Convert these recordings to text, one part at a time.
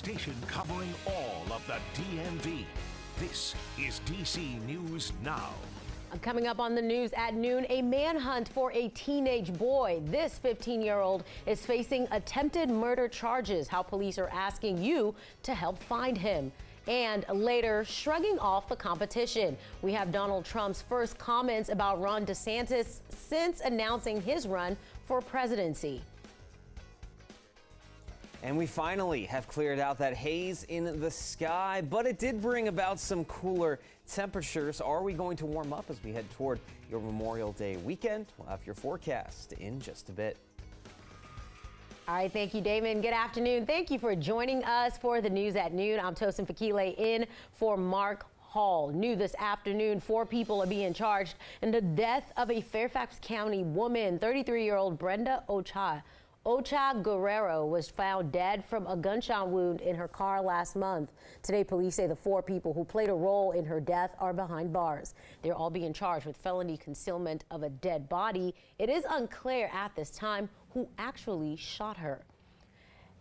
station covering all of the DMV. This is DC News Now. Coming up on the news at noon, a manhunt for a teenage boy. This 15-year-old is facing attempted murder charges. How police are asking you to help find him. And later, shrugging off the competition. We have Donald Trump's first comments about Ron DeSantis since announcing his run for presidency. And we finally have cleared out that haze in the sky, but it did bring about some cooler temperatures. Are we going to warm up as we head toward your Memorial Day weekend? We'll have your forecast in just a bit. All right, thank you, Damon. Good afternoon. Thank you for joining us for the news at noon. I'm Tosin Fakile in for Mark Hall. New this afternoon, 4 people are being charged in the death of a Fairfax County woman. 33-year-old Brenda Ocha Guerrero was found dead from a gunshot wound in her car last month. Today, police say the 4 people who played a role in her death are behind bars. They're all being charged with felony concealment of a dead body. It is unclear at this time who actually shot her.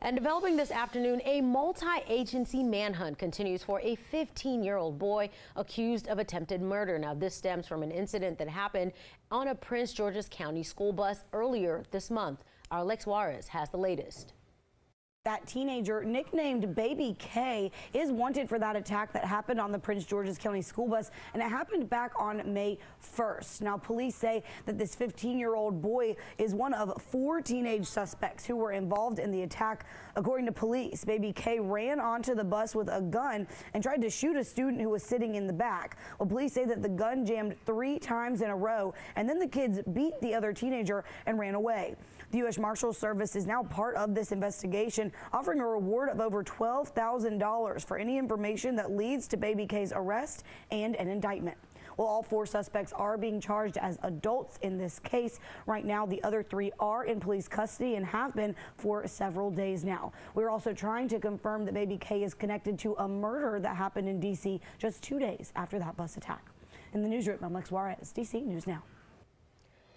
And developing this afternoon, a multi-agency manhunt continues for a 15-year-old boy accused of attempted murder. Now, this stems from an incident that happened on a Prince George's County school bus earlier this month. Our Lex Juarez has the latest. That teenager, nicknamed Baby K, is wanted for that attack that happened on the Prince George's County school bus, and it happened back on May 1st. Now, police say that this 15-year-old boy is one of 4 teenage suspects who were involved in the attack. According to police, Baby K ran onto the bus with a gun and tried to shoot a student who was sitting in the back. Well, police say that the gun jammed 3 times in a row, and then the kids beat the other teenager and ran away. The U.S. Marshals Service is now part of this investigation, offering a reward of over $12,000 for any information that leads to Baby K's arrest and an indictment. Well, all 4 suspects are being charged as adults in this case. Right now, the other 3 are in police custody and have been for several days now. We're also trying to confirm that Baby K is connected to a murder that happened in D.C. just 2 days after that bus attack. In the newsroom, I'm Lex Juarez, DC News Now.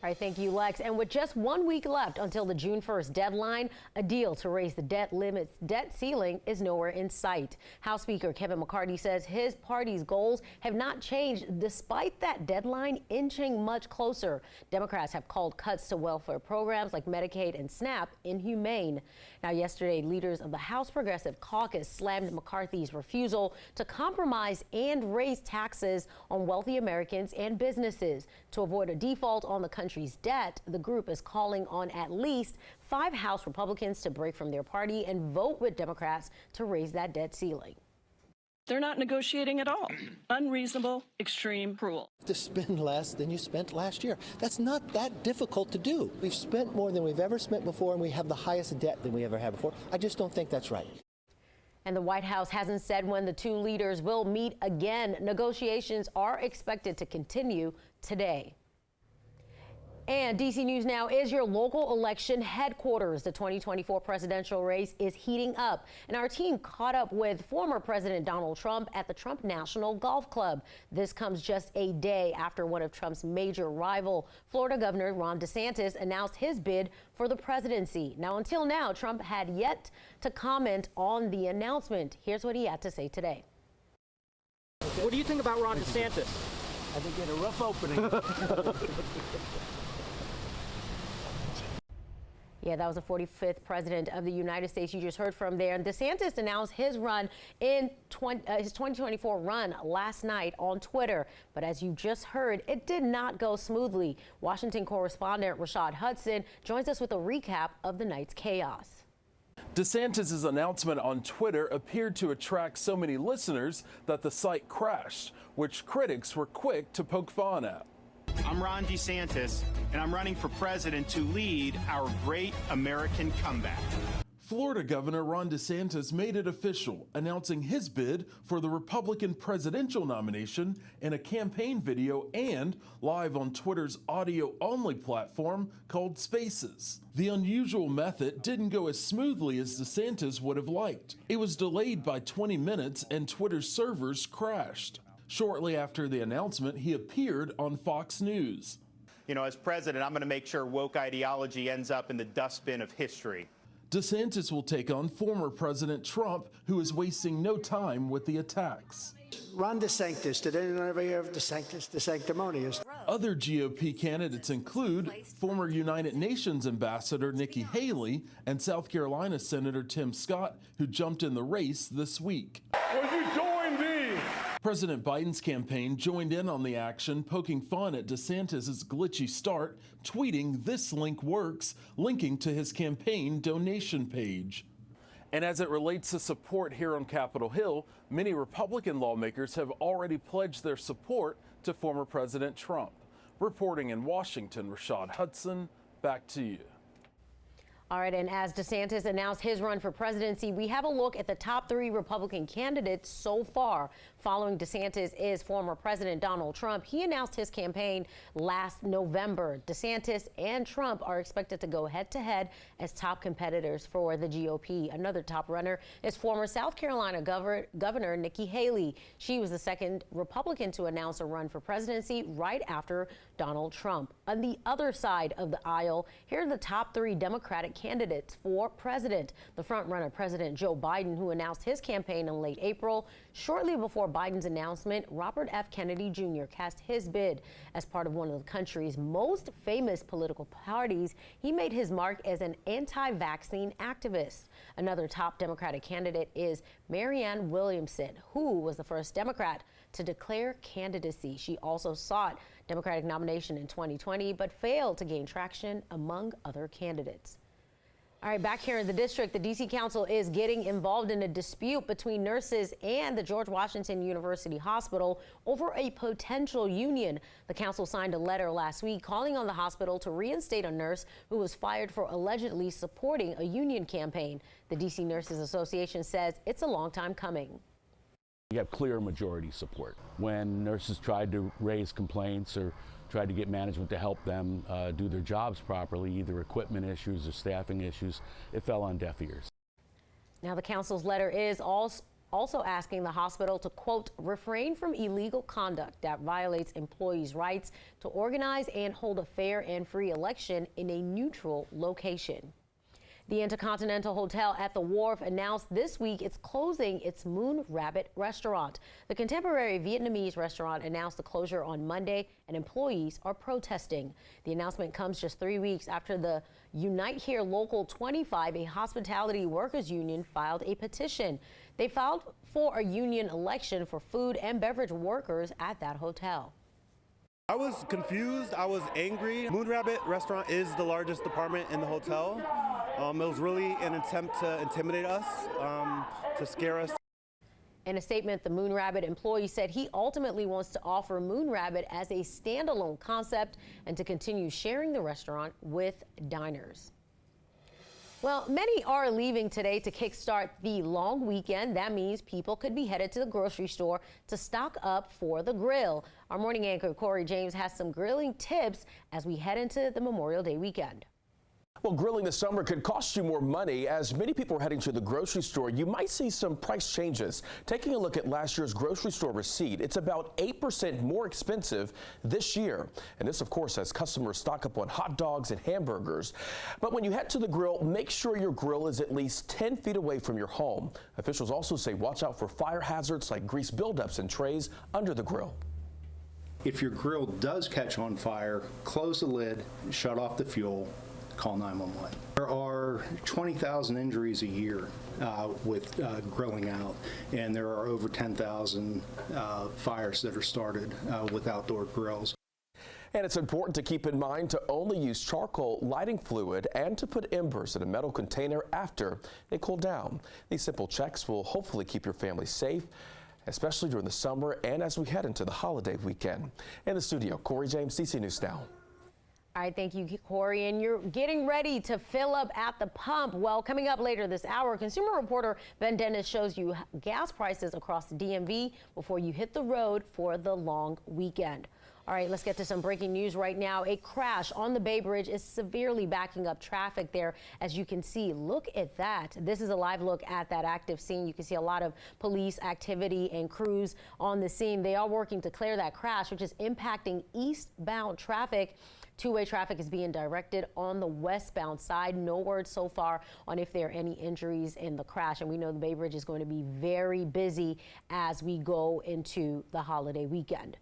All right, thank you, Lex. And with just 1 week left until the June 1st deadline, a deal to raise the debt ceiling is nowhere in sight. House Speaker Kevin McCarthy says his party's goals have not changed despite that deadline inching much closer. Democrats have called cuts to welfare programs like Medicaid and SNAP inhumane. Now, yesterday, leaders of the House Progressive Caucus slammed McCarthy's refusal to compromise and raise taxes on wealthy Americans and businesses. To avoid a default on the country's debt, the group is calling on at least 5 House Republicans to break from their party and vote with Democrats to raise that debt ceiling. They're not negotiating at all. Unreasonable, extreme, cruel. To spend less than you spent last year. That's not that difficult to do. We've spent more than we've ever spent before, and we have the highest debt than we ever had before. I just don't think that's right. And the White House hasn't said when the 2 leaders will meet again. Negotiations are expected to continue today. And DC News Now is your local election headquarters. The 2024 presidential race is heating up, and our team caught up with former President Donald Trump at the Trump National Golf Club. This comes just a day after one of Trump's major rival, Florida Governor Ron DeSantis, announced his bid for the presidency. Now, until now, Trump had yet to comment on the announcement. Here's what he had to say today. What do you think about Ron DeSantis? I think he had a rough opening. Yeah, that was the 45th president of the United States you just heard from there. And DeSantis announced his run in his 2024 run last night on Twitter. But as you just heard, it did not go smoothly. Washington correspondent Rashad Hudson joins us with a recap of the night's chaos. DeSantis' announcement on Twitter appeared to attract so many listeners that the site crashed, which critics were quick to poke fun at. I'm Ron DeSantis, and I'm running for president to lead our great American comeback. Florida Governor Ron DeSantis made it official, announcing his bid for the Republican presidential nomination in a campaign video and live on Twitter's audio-only platform called Spaces. The unusual method didn't go as smoothly as DeSantis would have liked. It was delayed by 20 minutes and Twitter's servers crashed. Shortly after the announcement, he appeared on Fox News. You know, as president, I'm going to make sure woke ideology ends up in the dustbin of history. DeSantis will take on former President Trump, who is wasting no time with the attacks. Ron DeSantis. Did anyone ever hear of DeSantis? The sanctimonious. Other GOP candidates include former United Nations Ambassador Nikki Haley and South Carolina Senator Tim Scott, who jumped in the race this week. Will you join me? President Biden's campaign joined in on the action, poking fun at DeSantis' glitchy start, tweeting "This link works," linking to his campaign donation page. And as it relates to support here on Capitol Hill, many Republican lawmakers have already pledged their support to former President Trump. Reporting in Washington, Rashad Hudson, back to you. All right, and as DeSantis announced his run for presidency, we have a look at the top 3 Republican candidates so far. Following DeSantis is former President Donald Trump. He announced his campaign last November. DeSantis and Trump are expected to go head-to-head as top competitors for the GOP. Another top runner is former South Carolina Governor Nikki Haley. She was the second Republican to announce a run for presidency right after Donald Trump. On the other side of the aisle, here are the top 3 Democratic candidates for president. The frontrunner, President Joe Biden, who announced his campaign in late April. Shortly before Biden's announcement, Robert F. Kennedy Jr. cast his bid. As part of one of the country's most famous political parties, he made his mark as an anti-vaccine activist. Another top Democratic candidate is Marianne Williamson, who was the first Democrat to declare candidacy. She also sought Democratic nomination in 2020, but failed to gain traction among other candidates. All right, back here in the district, the D.C. Council is getting involved in a dispute between nurses and the George Washington University Hospital over a potential union. The council signed a letter last week calling on the hospital to reinstate a nurse who was fired for allegedly supporting a union campaign. The D.C. Nurses Association says it's a long time coming. You have clear majority support. When nurses tried to raise complaints or tried to get management to help them do their jobs properly, either equipment issues or staffing issues, it fell on deaf ears. Now, the council's letter is also asking the hospital to, quote, refrain from illegal conduct that violates employees' rights to organize and hold a fair and free election in a neutral location. The Intercontinental Hotel at the Wharf announced this week it's closing its Moon Rabbit restaurant. The contemporary Vietnamese restaurant announced the closure on Monday, and employees are protesting. The announcement comes just 3 weeks after the Unite Here Local 25, a hospitality workers union, filed a petition. They filed for a union election for food and beverage workers at that hotel. I was confused. I was angry. Moon Rabbit restaurant is the largest department in the hotel. It was really an attempt to intimidate us, to scare us. In a statement, the Moon Rabbit employee said he ultimately wants to offer Moon Rabbit as a standalone concept and to continue sharing the restaurant with diners. Well, many are leaving today to kickstart the long weekend. That means people could be headed to the grocery store to stock up for the grill. Our morning anchor, Corey James, has some grilling tips as we head into the Memorial Day weekend. Well, grilling this summer could cost you more money. As many people are heading to the grocery store, you might see some price changes. Taking a look at last year's grocery store receipt, it's about 8% more expensive this year. And this, of course, as customers stock up on hot dogs and hamburgers. But when you head to the grill, make sure your grill is at least 10 feet away from your home. Officials also say watch out for fire hazards like grease buildups in trays under the grill. If your grill does catch on fire, close the lid, shut off the fuel, call 911. There are 20,000 injuries a year with grilling out, and there are over 10,000 fires that are started with outdoor grills. And it's important to keep in mind to only use charcoal lighting fluid and to put embers in a metal container after they cool down. These simple checks will hopefully keep your family safe, especially during the summer and as we head into the holiday weekend. In the studio, Corey James, DC News Now. All right, thank you, Corey. And you're getting ready to fill up at the pump. Well, coming up later this hour, consumer reporter Ben Dennis shows you gas prices across the DMV before you hit the road for the long weekend. All right, let's get to some breaking news right now. A crash on the Bay Bridge is severely backing up traffic there, as you can see. Look at that. This is a live look at that active scene. You can see a lot of police activity and crews on the scene. They are working to clear that crash, which is impacting eastbound traffic. Two-way traffic is being directed on the westbound side. No word so far on if there are any injuries in the crash. And we know the Bay Bridge is going to be very busy as we go into the holiday weekend.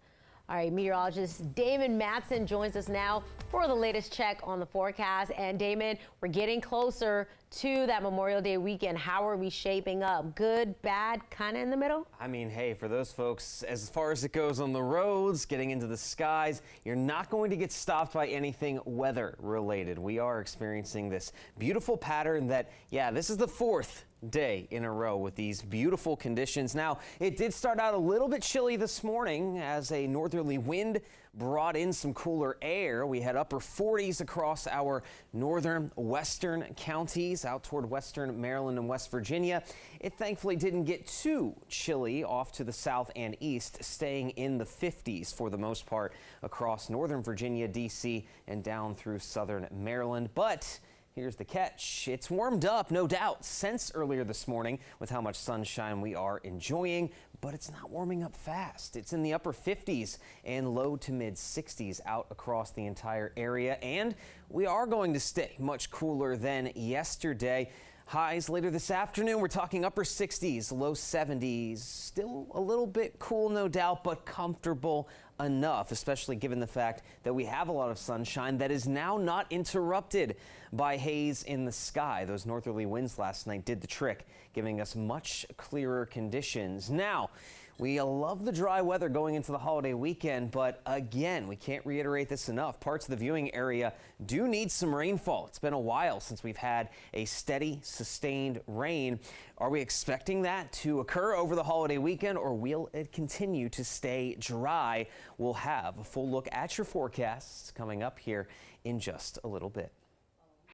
All right, meteorologist Damon Matson joins us now for the latest check on the forecast. And Damon, we're getting closer to that Memorial Day weekend. How are we shaping up? Good, bad, kind of in the middle? I mean, hey, for those folks, as far as it goes on the roads, getting into the skies, you're not going to get stopped by anything weather related. We are experiencing this beautiful pattern that, yeah, this is the fourth day in a row with these beautiful conditions. Now, it did start out a little bit chilly this morning as a northerly wind brought in some cooler air. We had upper 40s across our northern western counties out toward western Maryland and West Virginia. It thankfully didn't get too chilly off to the south and east, staying in the 50s for the most part across northern Virginia, D.C., and down through southern Maryland. But here's the catch. It's warmed up, no doubt, since earlier this morning with how much sunshine we are enjoying, but it's not warming up fast. It's in the upper 50s and low to mid 60s out across the entire area, and we are going to stay much cooler than yesterday. Highs later this afternoon, we're talking upper 60s, low 70s. Still a little bit cool, no doubt, but comfortable enough, especially given the fact that we have a lot of sunshine that is now not interrupted by haze in the sky. Those northerly winds last night did the trick, giving us much clearer conditions. Now, we love the dry weather going into the holiday weekend, but again, we can't reiterate this enough. Parts of the viewing area do need some rainfall. It's been a while since we've had a steady, sustained rain. Are we expecting that to occur over the holiday weekend, or will it continue to stay dry? We'll have a full look at your forecasts coming up here in just a little bit.